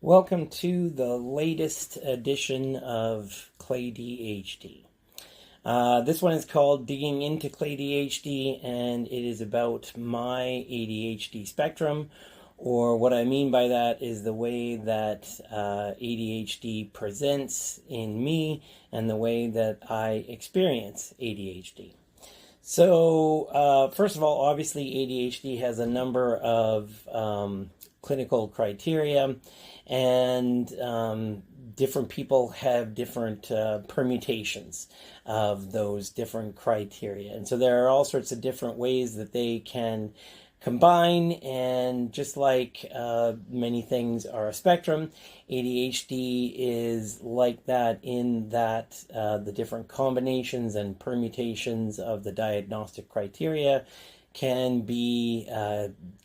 Welcome to the latest edition of ClayDHD. This one is called Digging into ClayDHD, and it is about my ADHD spectrum, or what I mean by that is the way that ADHD presents in me and the way that I experience ADHD. So, first of all, obviously ADHD has a number of clinical criteria, and different people have different permutations of those different criteria. And so there are all sorts of different ways that they can combine, and just like many things are a spectrum, ADHD is like that in that the different combinations and permutations of the diagnostic criteria can be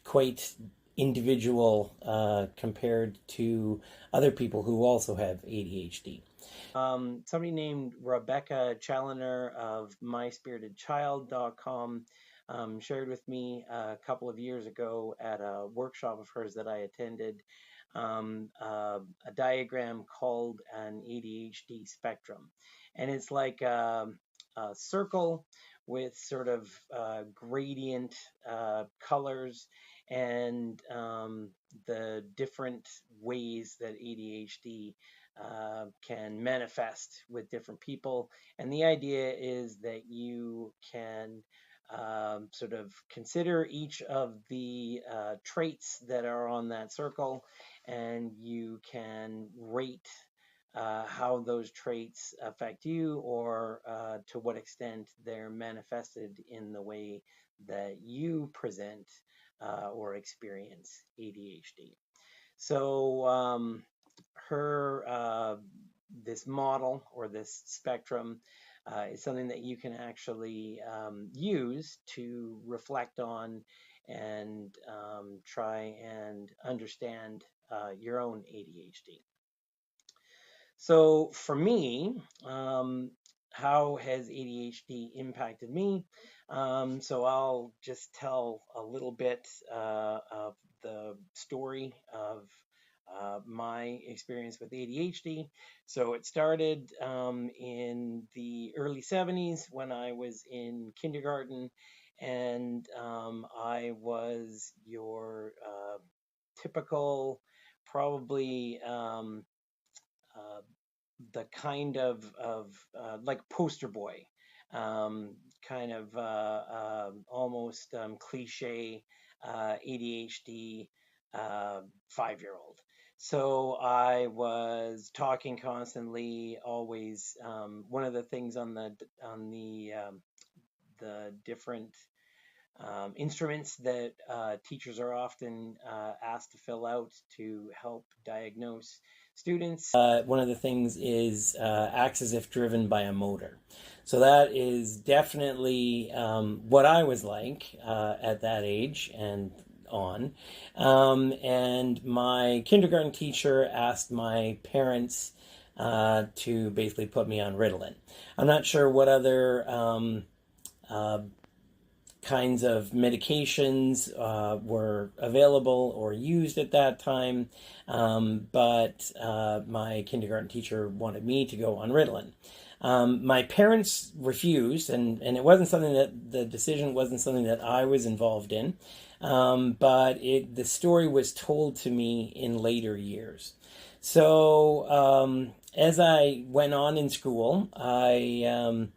quite individual compared to other people who also have ADHD. Somebody named Rebecca Challoner of myspiritedchild.com shared with me a couple of years ago at a workshop of hers that I attended a diagram called an ADHD spectrum. And it's like a circle with sort of gradient colors, and the different ways that ADHD can manifest with different people. And the idea is that you can sort of consider each of the traits that are on that circle, and you can rate how those traits affect you, or to what extent they're manifested in the way that you present or experience ADHD. So this model, or this spectrum, is something that you can actually use to reflect on and try and understand your own ADHD. So for me, how has ADHD impacted me? So I'll just tell a little bit of the story of my experience with ADHD. So it started in the early 70s when I was in kindergarten, and I was your typical, probably the kind of like poster boy, kind of almost cliche ADHD 5-year-old. So I was talking constantly, always. One of the things on the different instruments that teachers are often asked to fill out to help diagnose students. One of the things is acts as if driven by a motor. So that is definitely what I was like at that age and on. And my kindergarten teacher asked my parents to basically put me on Ritalin. I'm not sure what other kinds of medications were available or used at that time, but my kindergarten teacher wanted me to go on Ritalin. My parents refused, and it wasn't something that the decision wasn't something that I was involved in, but the story was told to me in later years. So as I went on in school, I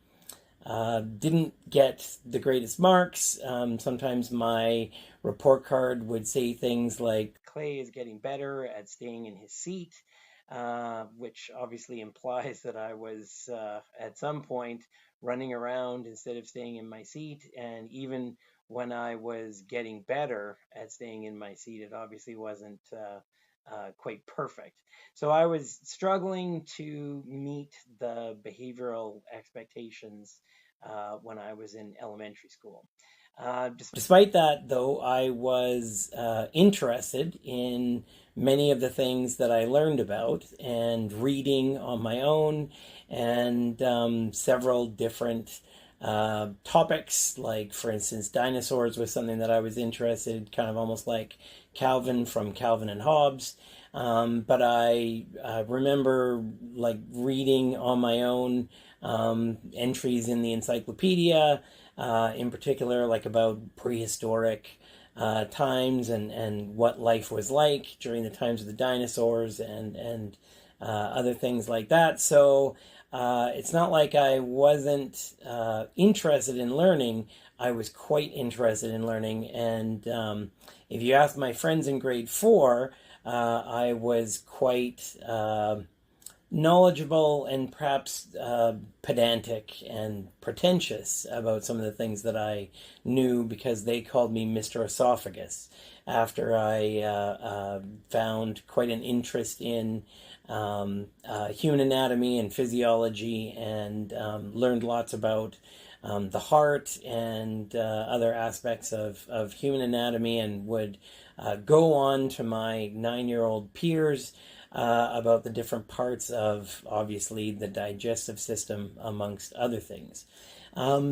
didn't get the greatest marks. Sometimes my report card would say things like, Clay is getting better at staying in his seat, which obviously implies that I was at some point running around instead of staying in my seat. And even when I was getting better at staying in my seat, it obviously wasn't quite perfect. So I was struggling to meet the behavioral expectations when I was in elementary school. Despite that, though, I was interested in many of the things that I learned about and reading on my own, and several different topics, like, for instance, dinosaurs was something that I was interested, kind of almost like Calvin from Calvin and Hobbes. But I remember like reading on my own entries in the encyclopedia, in particular, like about prehistoric times, and what life was like during the times of the dinosaurs, and other things like that. So it's not like I wasn't interested in learning. I was quite interested in learning. And if you ask my friends in grade four, I was quite knowledgeable and perhaps pedantic and pretentious about some of the things that I knew, because they called me Mr. Esophagus after I found quite an interest in human anatomy and physiology, and learned lots about the heart and other aspects of human anatomy, and would go on to my 9-year-old peers about the different parts of, obviously, the digestive system, amongst other things.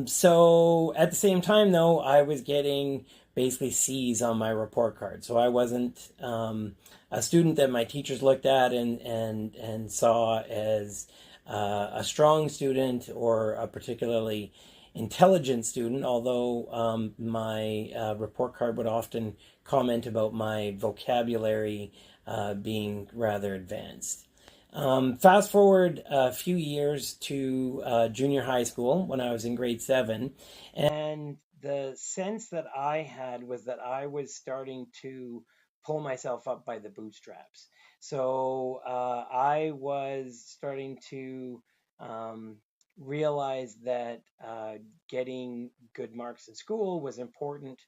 So at the same time, though, I was getting basically C's on my report card. So I wasn't a student that my teachers looked at and saw as a strong student or a particularly intelligent student, although my report card would often comment about my vocabulary being rather advanced. Fast forward a few years to junior high school when I was in grade 7, and the sense that I had was that I was starting to pull myself up by the bootstraps. So I was starting to um, realize that getting good marks in school was important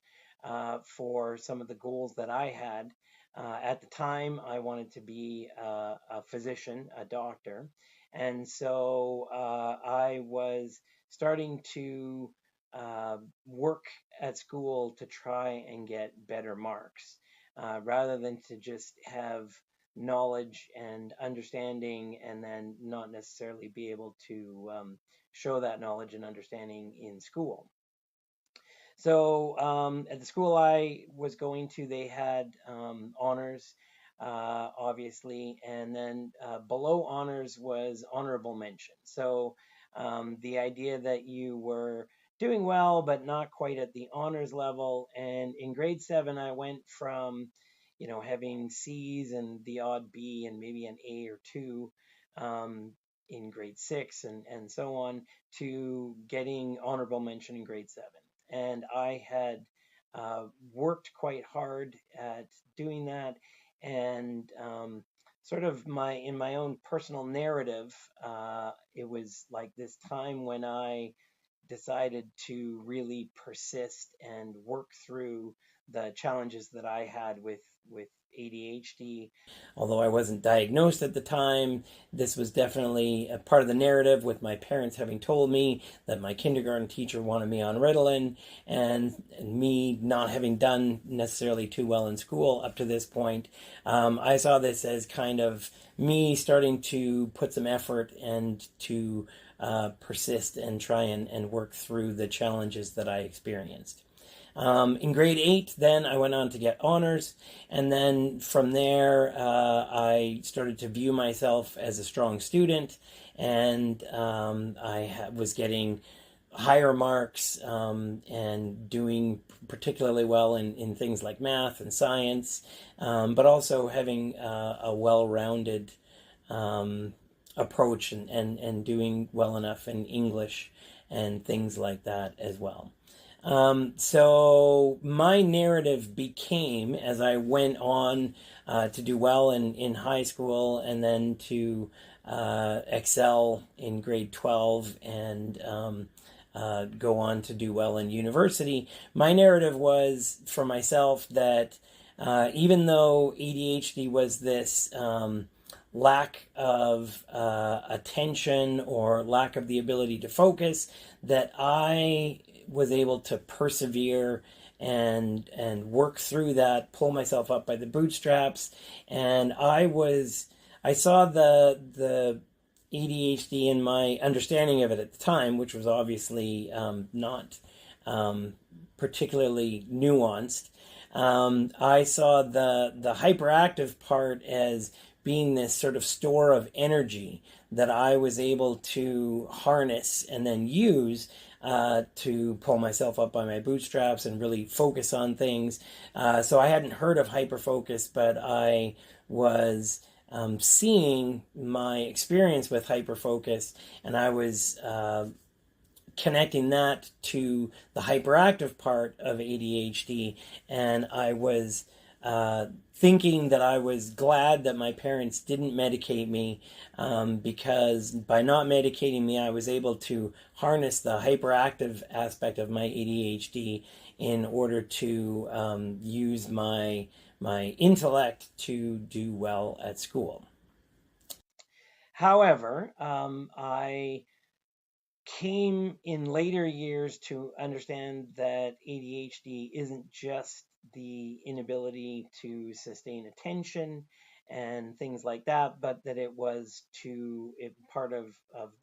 for some of the goals that I had. At the time, I wanted to be a physician, a doctor. And so I was starting to work at school to try and get better marks, rather than to just have knowledge and understanding and then not necessarily be able to show that knowledge and understanding in school. So at the school I was going to, they had honors, obviously, and then below honors was honorable mention. So the idea that you were doing well, but not quite at the honors level. And in grade 7, I went from, having C's and the odd B and maybe an A or two in grade 6, and so on, to getting honorable mention in grade 7. And I had worked quite hard at doing that, and sort of in my own personal narrative, it was like this time when I decided to really persist and work through the challenges that I had with ADHD. Although I wasn't diagnosed at the time, this was definitely a part of the narrative, with my parents having told me that my kindergarten teacher wanted me on Ritalin, and me not having done necessarily too well in school up to this point. I saw this as kind of me starting to put some effort and to persist and try and work through the challenges that I experienced. In grade 8, then I went on to get honors, and then from there I started to view myself as a strong student, and was getting higher marks, and doing particularly well in things like math and science, but also having a well-rounded approach, and doing well enough in English and things like that as well. So my narrative became, as I went on to do well in high school, and then to excel in grade 12, and go on to do well in university, my narrative was for myself that even though ADHD was this lack of attention, or lack of the ability to focus, that I was able to persevere and work through that, pull myself up by the bootstraps. And I saw the ADHD in my understanding of it at the time, which was obviously not particularly nuanced. I saw the hyperactive part as being this sort of store of energy that I was able to harness and then use to pull myself up by my bootstraps and really focus on things. So I hadn't heard of hyperfocus, but I was seeing my experience with hyperfocus, and I was connecting that to the hyperactive part of ADHD, and I was thinking that I was glad that my parents didn't medicate me, because by not medicating me, I was able to harness the hyperactive aspect of my ADHD in order to use my intellect to do well at school. However, I came in later years to understand that ADHD isn't just the inability to sustain attention and things like that, but that part of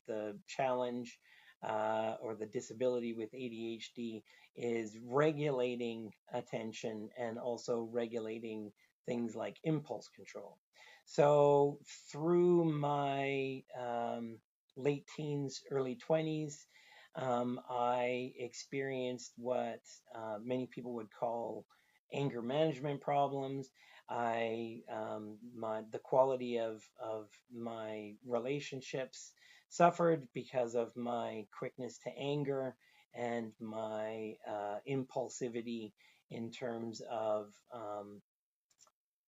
the challenge or the disability with ADHD is regulating attention and also regulating things like impulse control. So through my late teens, early 20s, I experienced what many people would call anger management problems. The quality of my relationships suffered because of my quickness to anger and my impulsivity in terms of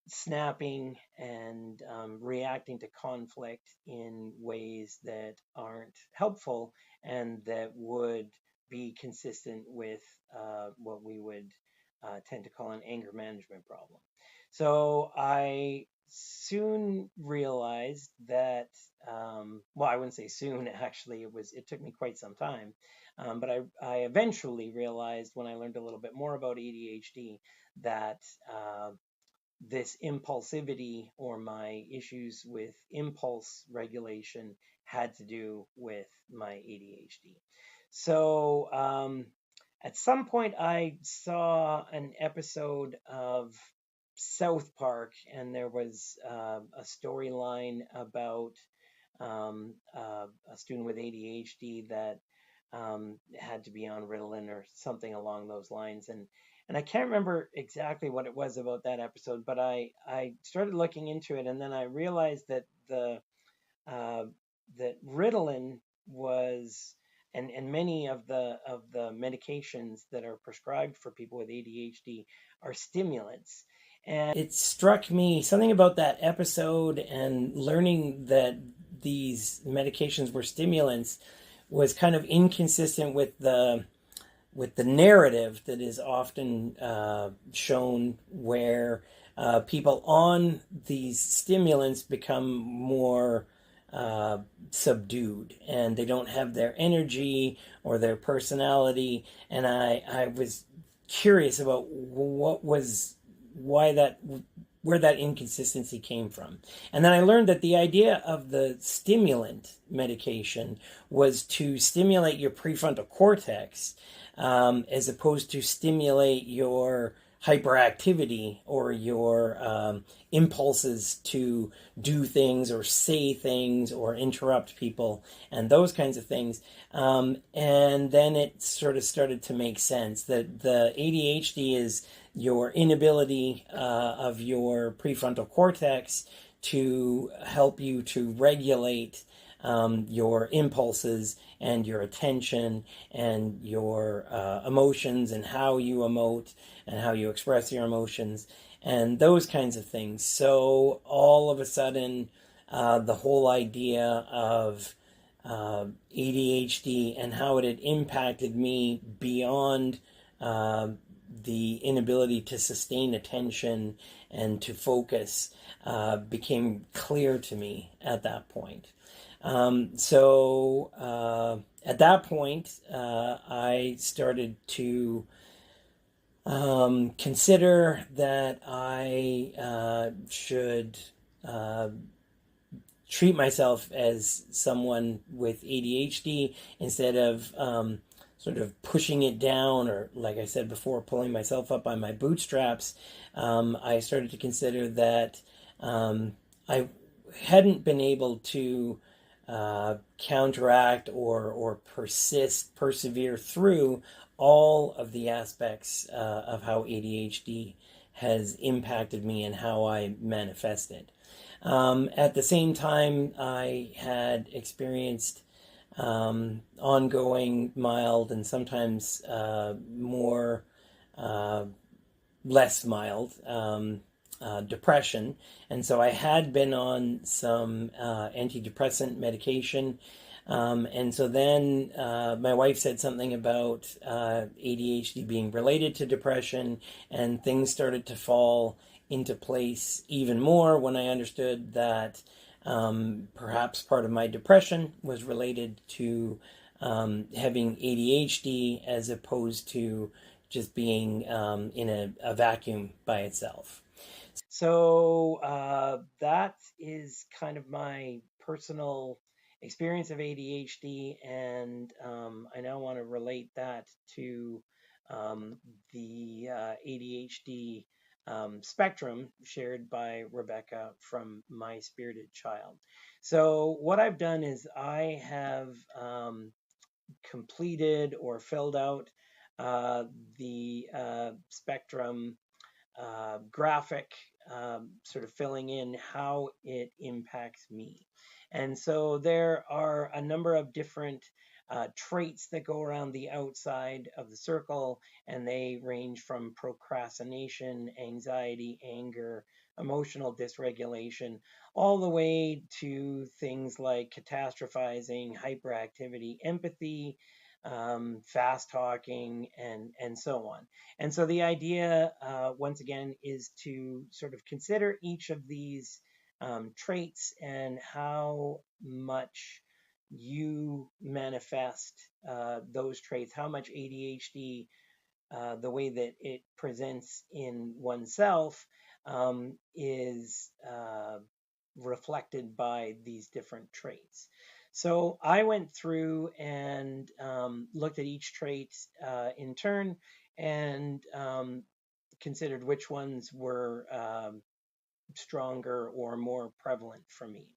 snapping and reacting to conflict in ways that aren't helpful and that would be consistent with what we would tend to call an anger management problem. So I soon realized that, well, I wouldn't say soon, actually, it took me quite some time. But I eventually realized when I learned a little bit more about ADHD that this impulsivity or my issues with impulse regulation had to do with my ADHD. So at some point, I saw an episode of South Park, and there was a storyline about a student with ADHD that had to be on Ritalin or something along those lines. And I can't remember exactly what it was about that episode, but I started looking into it, and then I realized that that Ritalin was and many of the medications that are prescribed for people with ADHD are stimulants. And it struck me something about that episode and learning that these medications were stimulants was kind of inconsistent with the narrative that is often shown, where people on these stimulants become more subdued and they don't have their energy or their personality. And I was curious about where that inconsistency came from. And then I learned that the idea of the stimulant medication was to stimulate your prefrontal cortex, as opposed to stimulate your hyperactivity or your impulses to do things or say things or interrupt people and those kinds of things. And then it sort of started to make sense that the ADHD is your inability of your prefrontal cortex to help you to regulate your impulses and your attention and your emotions and how you emote and how you express your emotions and those kinds of things. So all of a sudden, the whole idea of ADHD and how it had impacted me beyond the inability to sustain attention and to focus became clear to me at that point. At that point, I started to consider that I should uh, treat myself as someone with ADHD instead of sort of pushing it down, or, like I said before, pulling myself up by my bootstraps. I started to consider that um, I hadn't been able to counteract or persevere through all of the aspects of how ADHD has impacted me and how I manifest it. At the same time, I had experienced ongoing mild and sometimes more uh, less mild depression. And so I had been on some antidepressant medication. And so then my wife said something about ADHD being related to depression, and things started to fall into place even more when I understood that perhaps part of my depression was related to having ADHD as opposed to just being in a vacuum by itself. So that is kind of my personal experience of ADHD, and I now want to relate that to the ADHD spectrum shared by Rebecca from My Spirited Child. So what I've done is I have completed or filled out uh, the spectrum graphic, sort of filling in how it impacts me. And so there are a number of different traits that go around the outside of the circle, and they range from procrastination, anxiety, anger, emotional dysregulation, all the way to things like catastrophizing, hyperactivity, empathy, fast talking, and so on. And so the idea, once again, is to sort of consider each of these traits and how much you manifest those traits, how much ADHD, the way that it presents in oneself, is reflected by these different traits. So I went through and looked at each trait in turn, and considered which ones were stronger or more prevalent for me.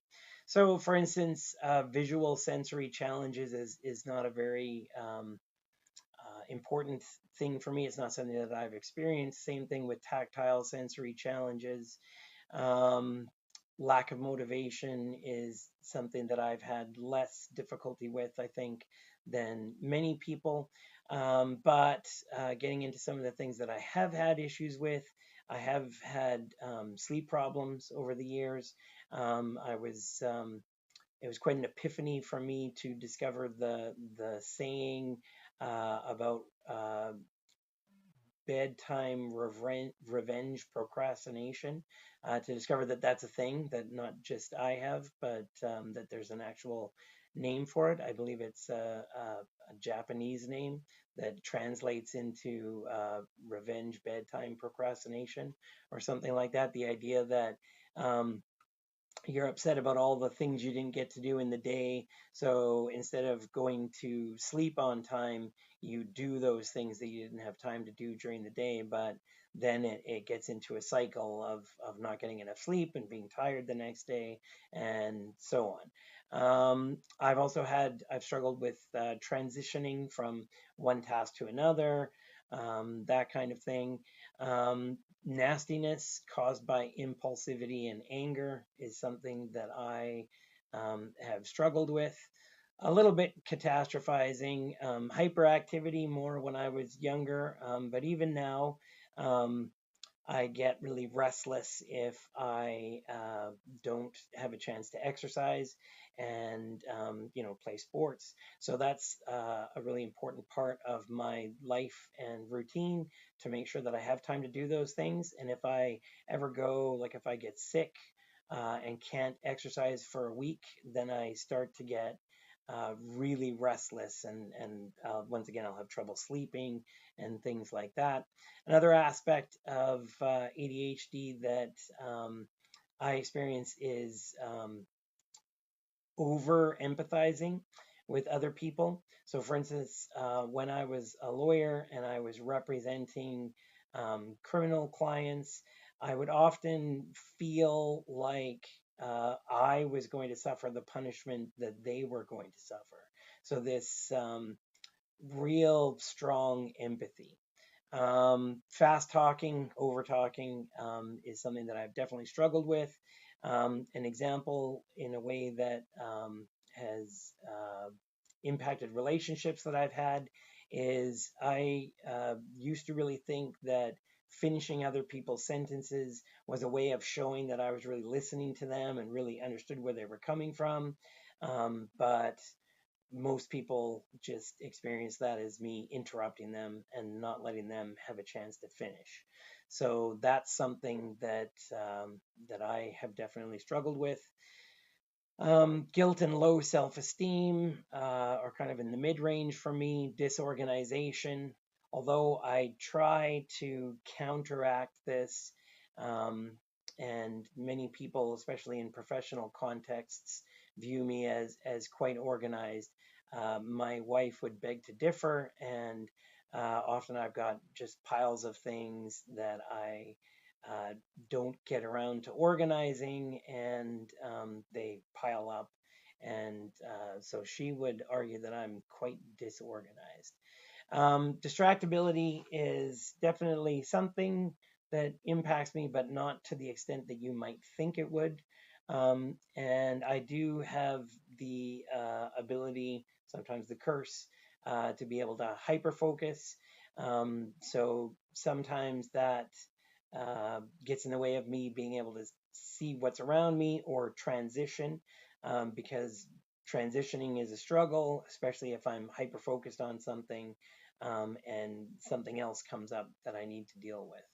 So, for instance, visual sensory challenges is not a very important thing for me. It's not something that I've experienced. Same thing with tactile sensory challenges. Um, Lack of motivation is something that I've had less difficulty with, I think, than many people. But getting into some of the things that I have had issues with, I have had sleep problems over the years. It was quite an epiphany for me to discover the saying about bedtime revenge procrastination, to discover that that's a thing that not just I have, but that there's an actual name for it. I believe it's a Japanese name that translates into revenge bedtime procrastination or something like that. The idea that you're upset about all the things you didn't get to do in the day. So instead of going to sleep on time, you do those things that you didn't have time to do during the day. But then it gets into a cycle of not getting enough sleep and being tired the next day, and so on. I've struggled with transitioning from one task to another, that kind of thing. Nastiness caused by impulsivity and anger is something that I have struggled with. A little bit catastrophizing, hyperactivity more when I was younger, but even now, um, I get really restless if I don't have a chance to exercise and play sports. So that's a really important part of my life and routine, to make sure that I have time to do those things. And if I ever go, like if I get sick and can't exercise for a week, then I start to get really restless, and once again, I'll have trouble sleeping and things like that. Another aspect of ADHD that I experience is over empathizing with other people. So, for instance, when I was a lawyer and I was representing criminal clients, I would often feel like I was going to suffer the punishment that they were going to suffer. So, this real strong empathy. Fast talking, over talking is something that I've definitely struggled with. An example in a way that has impacted relationships that I've had is I used to really think that finishing other people's sentences was a way of showing that I was really listening to them and really understood where they were coming from. But most people just experience that as me interrupting them and not letting them have a chance to finish. So that's something that that I have definitely struggled with. Guilt and low self-esteem are kind of in the mid-range for me. Disorganization, although I try to counteract this, um, and many people, especially in professional contexts, view me as quite organized. My wife would beg to differ, and often I've got just piles of things that I uh, don't get around to organizing, and they pile up. And so she would argue that I'm quite disorganized. Distractibility is definitely something that impacts me, but not to the extent that you might think it would. And I do have the ability, sometimes the curse, to be able to hyper focus. So sometimes that gets in the way of me being able to see what's around me or transition, because transitioning is a struggle, especially if I'm hyper focused on something and something else comes up that I need to deal with.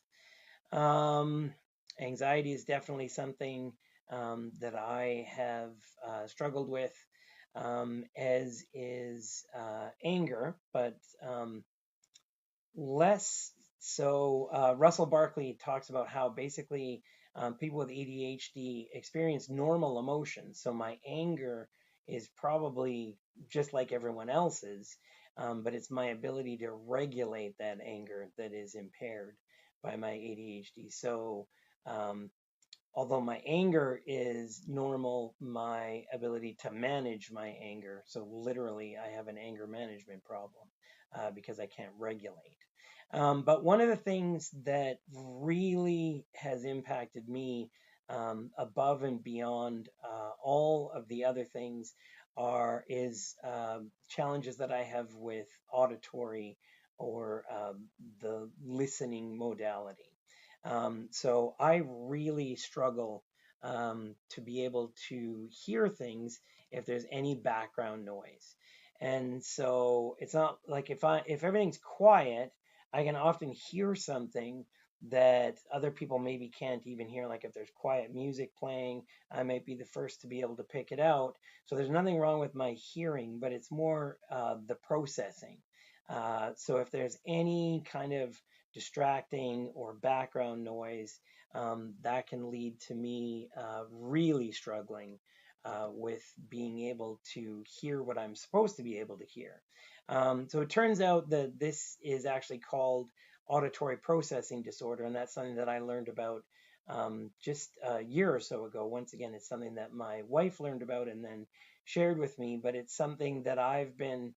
Anxiety is definitely something that I have struggled with, as is anger, but less so. Russell Barkley talks about how basically people with ADHD experience normal emotions. So my anger is probably just like everyone else's, but it's my ability to regulate that anger that is impaired by my ADHD. So although my anger is normal, my ability to manage my anger, so literally I have an anger management problem because I can't regulate. But one of the things that really has impacted me above and beyond all of the other things is challenges that I have with auditory or the listening modality. So I really struggle to be able to hear things if there's any background noise. And so it's not like if everything's quiet, I can often hear something that other people maybe can't even hear. Like if there's quiet music playing, I might be the first to be able to pick it out. So there's nothing wrong with my hearing, but it's more the processing. So if there's any kind of distracting or background noise, that can lead to me really struggling with being able to hear what I'm supposed to be able to hear. So it turns out that this is actually called auditory processing disorder, and that's something that I learned about just a year or so ago. Once again, it's something that my wife learned about and then shared with me, but it's something that I've been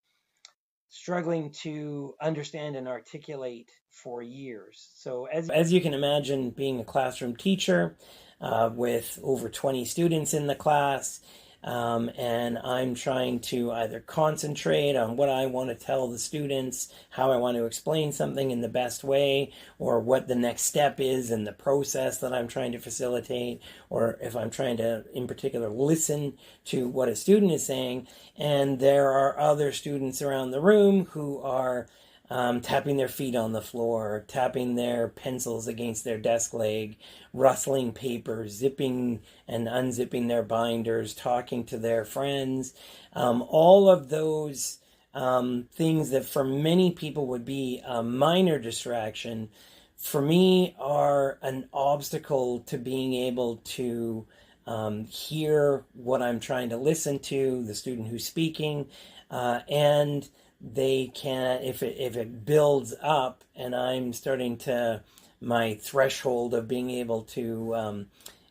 struggling to understand and articulate for years. So as you can imagine, being a classroom teacher with over 20 students in the class, and I'm trying to either concentrate on what I want to tell the students, how I want to explain something in the best way, or what the next step is in the process that I'm trying to facilitate, or if I'm trying to, in particular, listen to what a student is saying. And there are other students around the room who are tapping their feet on the floor, tapping their pencils against their desk leg, rustling papers, zipping and unzipping their binders, talking to their friends. All of those things that for many people would be a minor distraction, for me are an obstacle to being able to hear what I'm trying to listen to, the student who's speaking, and they can, if it builds up and I'm starting to, my threshold of being able to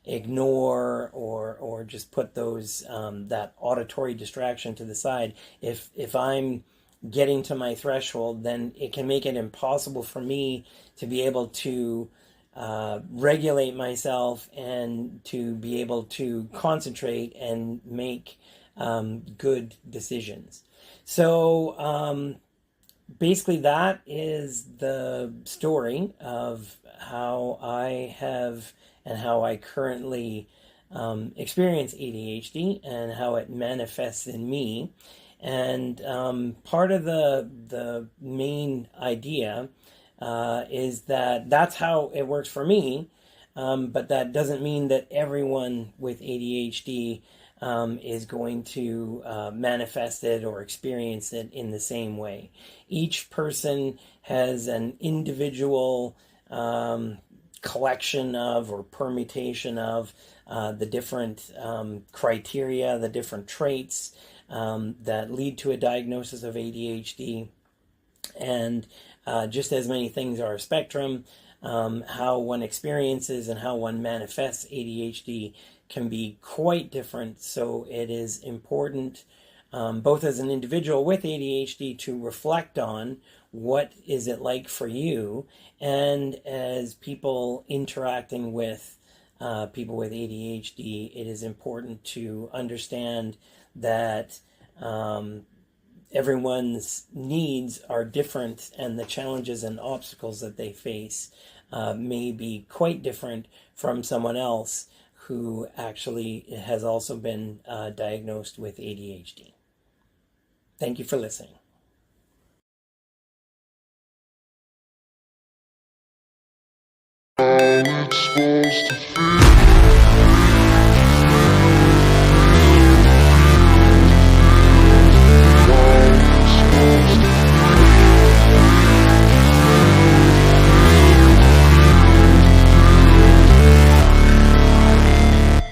ignore or just put those that auditory distraction to the side, if I'm getting to my threshold, then it can make it impossible for me to be able to regulate myself and to be able to concentrate and make good decisions. So basically, that is the story of how I have and how I currently experience ADHD and how it manifests in me. And part of the main idea is that that's how it works for me, but that doesn't mean that everyone with ADHD is going to manifest it or experience it in the same way. Each person has an individual collection of or permutation of the different criteria, the different traits that lead to a diagnosis of ADHD. And just as many things are a spectrum, how one experiences and how one manifests ADHD can be quite different. So it is important, both as an individual with ADHD, to reflect on what is it like for you, and as people interacting with people with ADHD, it is important to understand that everyone's needs are different, and the challenges and obstacles that they face may be quite different from someone else who actually has also been diagnosed with ADHD. Thank you for listening. How it's supposed to feel.